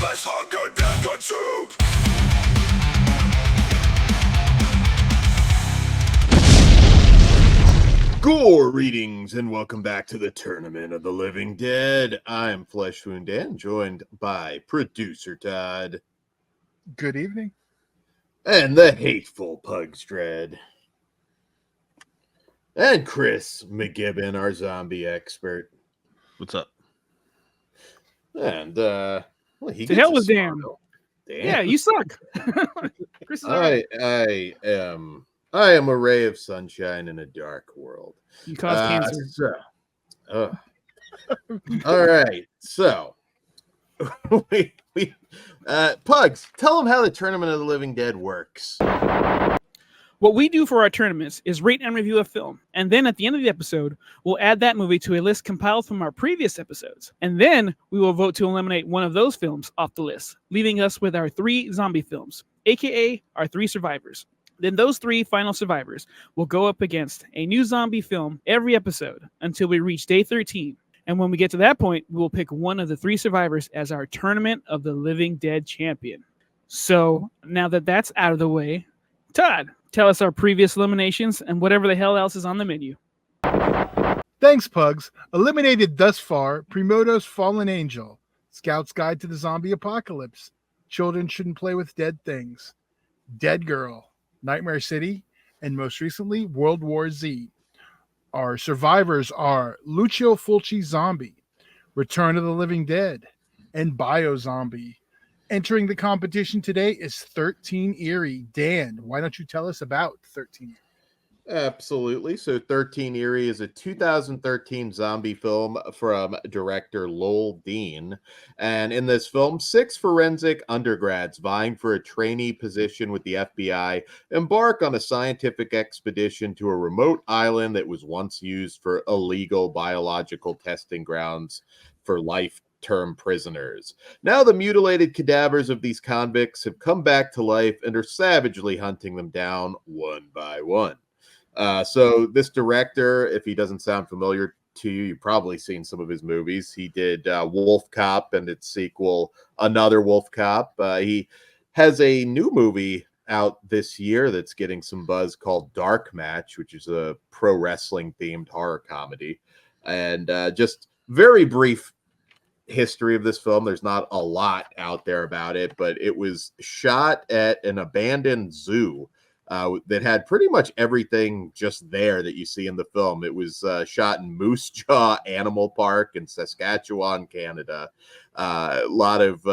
us hunger, death consumed. Greetings and welcome back to the Tournament of the Living Dead. I'm Flesh Wound Dan, joined by producer Todd. Good evening. And the hateful Pugs Dread. And Chris McGibbon, our zombie expert. What's up? And well, he To gets hell a with smile. Dan. Dan. Yeah, you suck. Chris is all right. I am a ray of sunshine in a dark world. You cause cancer. All right, so Pugs, tell them how the Tournament of the Living Dead works. What we do for our tournaments is rate and review a film, and then at the end of the episode, we'll add that movie to a list compiled from our previous episodes. And then we will vote to eliminate one of those films off the list, leaving us with our 3 zombie films, aka our 3 survivors. Then those 3 final survivors will go up against a new zombie film every episode until we reach day 13. And when we get to that point, we will pick one of the 3 survivors as our Tournament of the Living Dead champion. So now that that's out of the way, Todd, tell us our previous eliminations and whatever the hell else is on the menu. Thanks, Pugs. Eliminated thus far: Primoto's Fallen Angel, Scout's Guide to the Zombie Apocalypse, Children Shouldn't Play with Dead Things, Dead Girl, Nightmare City, and most recently, World War Z. Our survivors are Lucio Fulci Zombie, Return of the Living Dead, and Bio Zombie. Entering the competition today is 13 Eerie. Dan, why don't you tell us about 13 Eerie? Absolutely. So 13 Eerie is a 2013 zombie film from director Lowell Dean. And in this film, 6 forensic undergrads vying for a trainee position with the FBI embark on a scientific expedition to a remote island that was once used for illegal biological testing grounds for life-term prisoners. Now the mutilated cadavers of these convicts have come back to life and are savagely hunting them down one by one. So this director, if he doesn't sound familiar to you, you've probably seen some of his movies. He did Wolfcop and its sequel, Another Wolfcop. He has a new movie out this year that's getting some buzz called Dark Match, which is a pro wrestling themed horror comedy. And just very brief history of this film. There's not a lot out there about it, but it was shot at an abandoned zoo that had pretty much everything just there that you see in the film. It was shot in Moose Jaw Animal Park in Saskatchewan, Canada. A lot of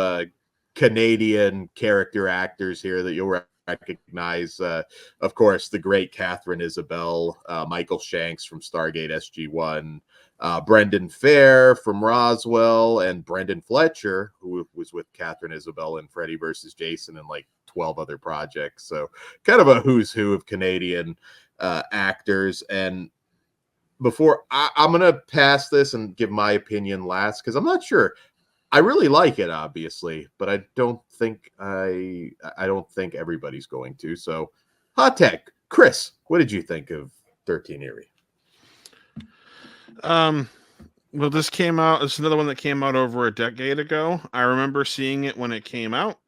Canadian character actors here that you'll recognize. Of course, the great Catherine Isabelle, Michael Shanks from Stargate SG-1, Brendan Fair from Roswell, and Brendan Fletcher, who was with Catherine Isabelle in Freddy vs. Jason and like 12 other projects. So kind of a who's who of Canadian actors. And before I'm going to pass this and give my opinion last, because I'm not sure. I really like it, obviously, but I don't think everybody's going to. So hot tech. Chris, what did you think of 13 Eerie? Well, this came out. It's another one that came out over a decade ago. I remember seeing it when it came out,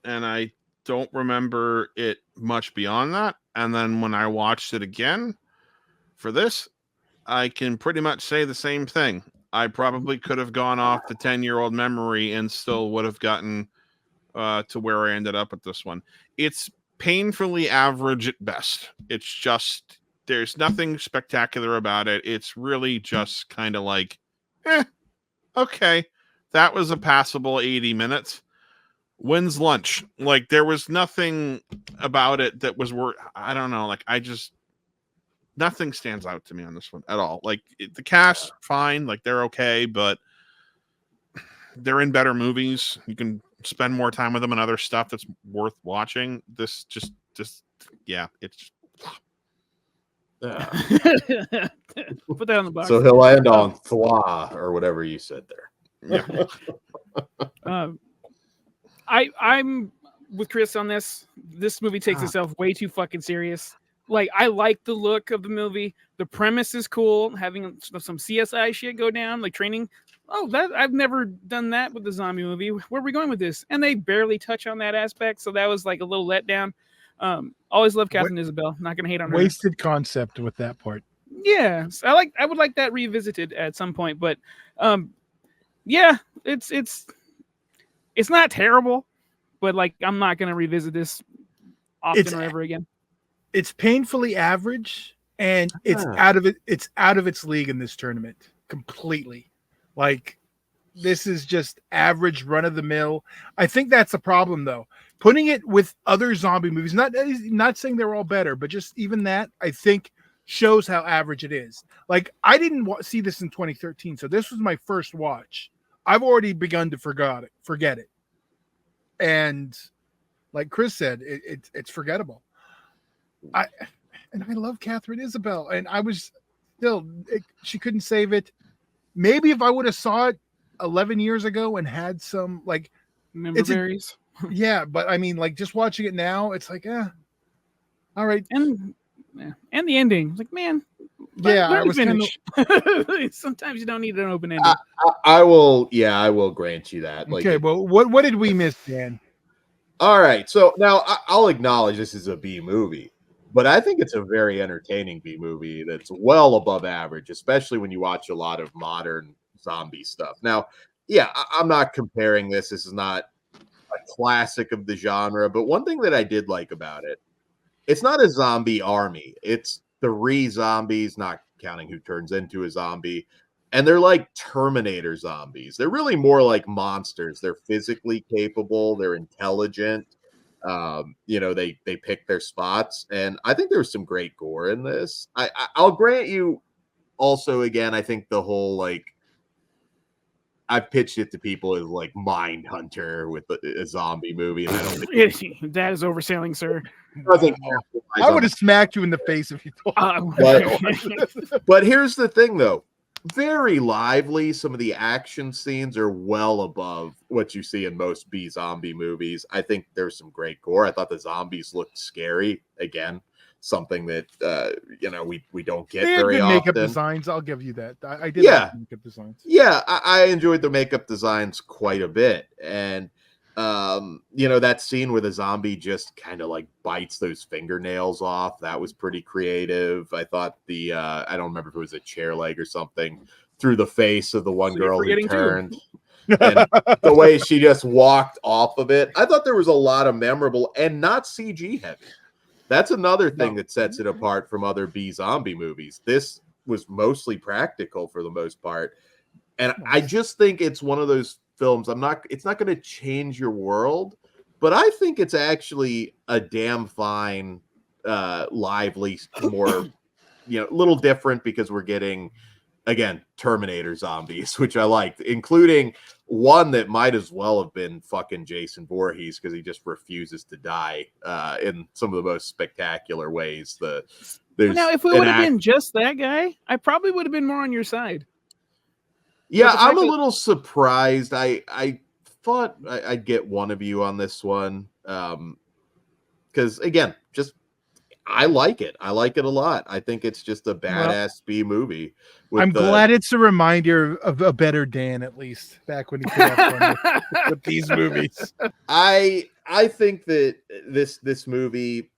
and I don't remember it much beyond that. And then when I watched it again for this, I can pretty much say the same thing. I probably could have gone off the 10-year-old memory and still would have gotten to where I ended up with this one. It's painfully average at best. It's just, there's nothing spectacular about it. It's really just kind of like, okay, that was a passable 80 minutes. When's lunch? Like, there was nothing about it that was worth, I don't know, like, nothing stands out to me on this one at all. Like, the cast, fine, like, they're okay, but they're in better movies. You can spend more time with them and other stuff that's worth watching. This just yeah, it's Put that on the box. So he'll end on thwa or whatever you said there. yeah. I'm with Chris on this. This movie takes itself way too fucking serious. Like, I like the look of the movie. The premise is cool. Having some CSI shit go down, like training oh, that I've never done that with the zombie movie. Where are we going with this? And they barely touch on that aspect, so that was like a little letdown. Always love Catherine Isabel. Not gonna hate on her. Wasted concept with that part. Yeah, I would like that revisited at some point, but yeah, it's not terrible, but like I'm not gonna revisit this often or ever again. It's painfully average, and it's out of it. It's out of its league in this tournament completely. Like, this is just average, run of the mill. I think that's a problem, though. Putting it with other zombie movies, not saying they're all better, but just even that, I think, shows how average it is. Like, I didn't see this in 2013, so this was my first watch. I've already begun to forget it, and like Chris said, it's forgettable. I love Catherine Isabel, and I was she couldn't save it. Maybe if I would have saw it 11 years ago and had some like member berries. Yeah, but I mean, like, just watching it now, it's like, all right. And the ending, like, man, I was finished. Sometimes you don't need an open ending. I will grant you that. Like, okay, well, what did we miss, Dan? All right, so now I'll acknowledge this is a B movie, but I think it's a very entertaining B movie that's well above average, especially when you watch a lot of modern zombie stuff. Now, yeah, I'm not comparing this. This is not a classic of the genre, but one thing that I did like about it, it's not a zombie army. It's 3 zombies, not counting who turns into a zombie. And they're like Terminator zombies. They're really more like monsters. They're physically capable. They're intelligent. They pick their spots. And I think there's some great gore in this. I'll grant you also, again, I think the whole, like, I've pitched it to people as like Mind Hunter with a zombie movie. And I don't think that is overselling, sir. I would have smacked you in the face if you told but here's the thing, though. Very lively. Some of the action scenes are well above what you see in most B zombie movies. I think there's some great gore. I thought the zombies looked scary. Again, something that we don't get very often. Makeup designs, I'll give you that. I did like makeup designs. Yeah, I enjoyed the makeup designs quite a bit. And that scene where the zombie just kind of like bites those fingernails off, that was pretty creative. I thought I don't remember if it was a chair leg or something, through the face of the one girl who turned. And the way she just walked off of it, I thought there was a lot of memorable and not CG heavy. That's another thing that sets it apart from other B zombie movies. This was mostly practical for the most part. And I just think it's one of those films. It's not going to change your world, but I think it's actually a damn fine, lively, more, a little different, because we're getting, again, Terminator zombies, which I liked, including one that might as well have been fucking Jason Voorhees, because he just refuses to die in some of the most spectacular ways. Now, if it would have been just that guy, I probably would have been more on your side. Yeah, I'm a little surprised. I thought I'd get one of you on this one, because again, I like it. I like it a lot. I think it's just a badass B movie. I'm glad it's a reminder of a better Dan, at least back when he could have fun with these movies. I think that this movie,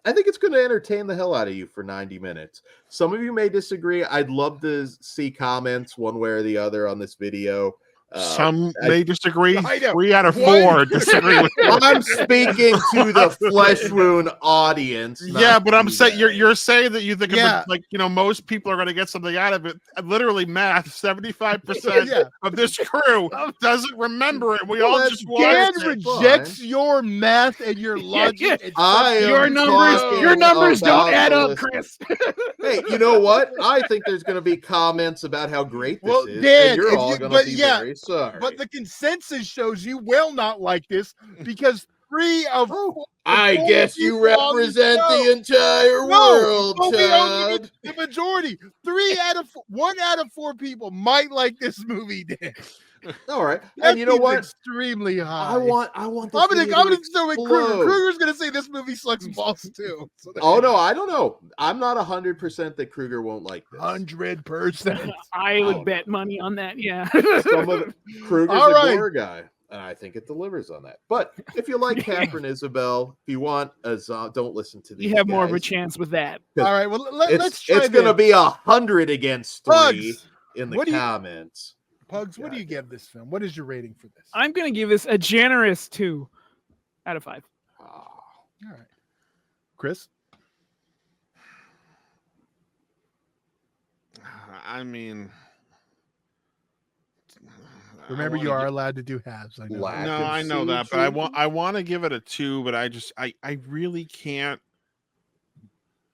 I think it's going to entertain the hell out of you for 90 minutes. Some of you may disagree. I'd love to see comments one way or the other on this video. Some may disagree. 3 out of 4 disagree with me. I'm speaking to the flesh wound audience. Yeah, but I'm saying you're saying that you think most people are going to get something out of it. Literally, math: 75% of this crew doesn't remember it. We all just Dan rejects your math and your logic. Your numbers don't add up, Chris. Hey, you know what? I think there's going to be comments about how great this is. Dan, and you're all going to be very sorry. But the consensus shows you will not like this, because 3 of I guess you represent the entire world, Chad. The majority. 1 out of 4 people might like this movie, Dan. All right, That and you know seems what? extremely high. I want. This I'm video gonna to start with explode. Kruger. Kruger's gonna say this movie sucks balls too. So Oh no, I don't know. I'm not 100% that Kruger won't like this. 100%. I Oh, would no. bet money on that. Yeah. Some of Kruger's All a right. gore guy, and I think it delivers on that. But if you like Catherine Isabel, if you want a don't listen to these. You have more of a guys, chance with that. All right. Well, let's try It's going to this. be 100 against 3 Pugs, in the what do you- comments. Pugs, what do you give this film? What is your rating for this? I'm going to give this a generous 2 out of 5. Oh, All right. Chris? I mean, Remember, you are allowed to do halves. I know. Lack No, of I know that, but CG? I want to give it a 2, but I really can't.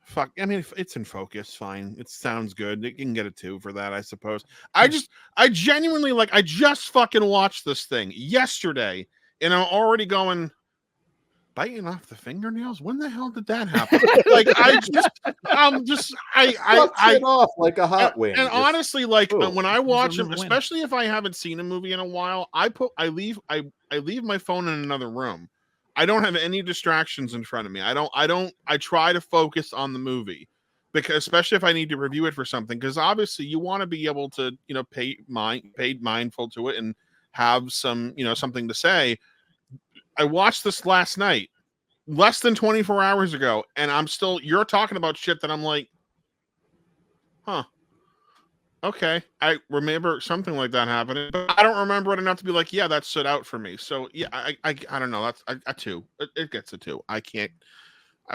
Fuck. I mean, it's in focus. Fine. It sounds good. It can get a 2 for that, I suppose. I genuinely I just fucking watched this thing yesterday, and I'm already going biting off the fingernails. When the hell did that happen? Sucks it off like a hot wing. And Just- honestly, when I watch them, remember when. especially if I haven't seen a movie in a while, I leave my phone in another room. I don't have any distractions in front of me. I try to focus on the movie, because especially if I need to review it for something, because obviously you want to be able to, pay mindful to it and have some, something to say. I watched this last night, less than 24 hours ago, and you're talking about shit that I'm like, huh. Okay, I remember something like that happening, but I don't remember it enough to be like, yeah, that stood out for me. So yeah, I don't know. That's a 2. It gets a 2. I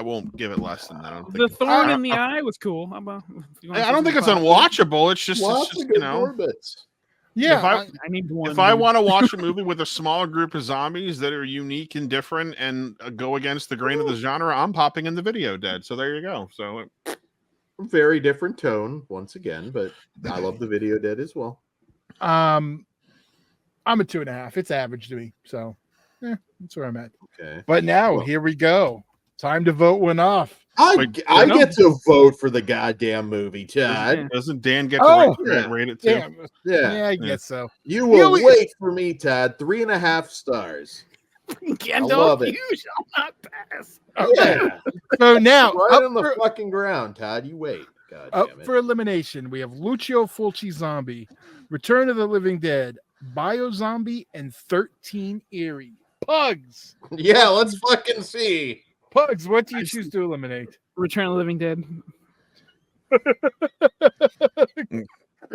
won't give it less than that. I don't The think thorn in the eye was cool. How about, if you wanna I say don't think it's something unwatchable. It's just Lots of good gore bits. Yeah. If I- positive, I need one. if I dude. want to watch a movie with a smaller group of zombies that are unique and different and go against the grain of the genre, I'm popping in the Video Dead. So there you go. So Very different tone once again, but I love the Video Dead as well. I'm a 2.5. It's average to me. So that's where I'm at. Okay. But now, Well- here we go. Time to vote one off. I no. get to vote for the goddamn movie, Todd. doesn't Dan get to Oh, rate it too? Damn. Yeah. Yeah, I guess so. You will we- wait for me, Todd. 3.5 stars. love Gandalf, it. you shall not pass. Okay. Yeah. So now, Right up on the for, fucking ground, Todd. You wait. God up damn it. for elimination, we have Lucio Fulci Zombie, Return of the Living Dead, Bio Zombie, and 13 Eerie. Pugs. Yeah, let's fucking see. Pugs, what do you choose to eliminate? Return of the Living Dead.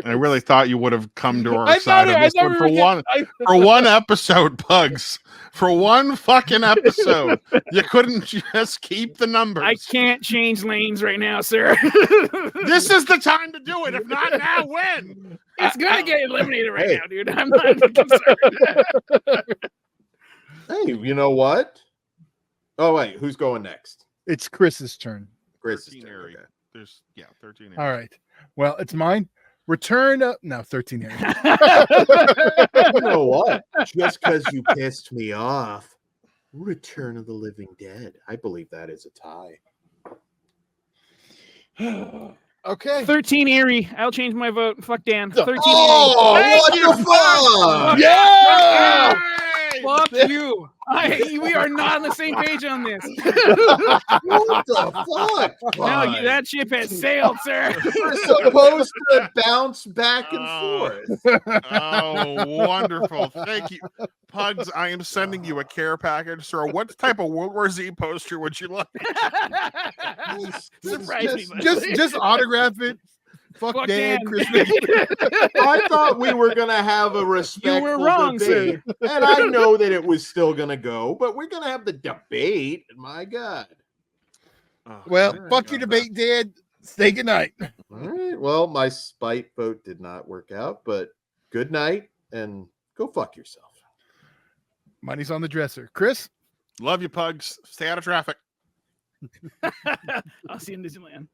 I really thought you would have come to our I side thought of this one for one episode, Pugs. For one fucking episode, you couldn't just keep the numbers. I can't change lanes right now, sir. This is the time to do it. If not now, when? It's gonna get eliminated right Hey. now, dude. I'm not concerned. Hey, you know what? Oh, wait. Who's going next? It's Chris's turn. Chris. 13 Eerie. There's 13 Eerie. All right. Well, it's mine. Return of no 13 Eerie. You know what? Just because you pissed me off. Return of the Living Dead. I believe that is a tie. Okay. 13 Eerie. I'll change my vote. Fuck Dan. 13 Oh, Eerie. what the fuck? Yeah! Fuck you. We are not on the same page on this. What the fuck? No, that ship has sailed, sir. We're supposed to bounce back and Oh. forth. Oh, wonderful. Thank you. Pugs, I am sending you a care package, sir. What type of World War Z poster would you like? Surprise me, buddy. just autograph it. Fuck Dan, Dan. Chris. I thought we were gonna have a respectful wrong, debate, and I know that it was still gonna go, but we're gonna have the debate. My God! Oh, Well, All right, fuck your debate, Dan. Say goodnight. All right. Well, my spite vote did not work out, but good night and go fuck yourself. Money's on the dresser. Chris? love you, Pugs. Stay out of traffic. I'll see you in Disneyland.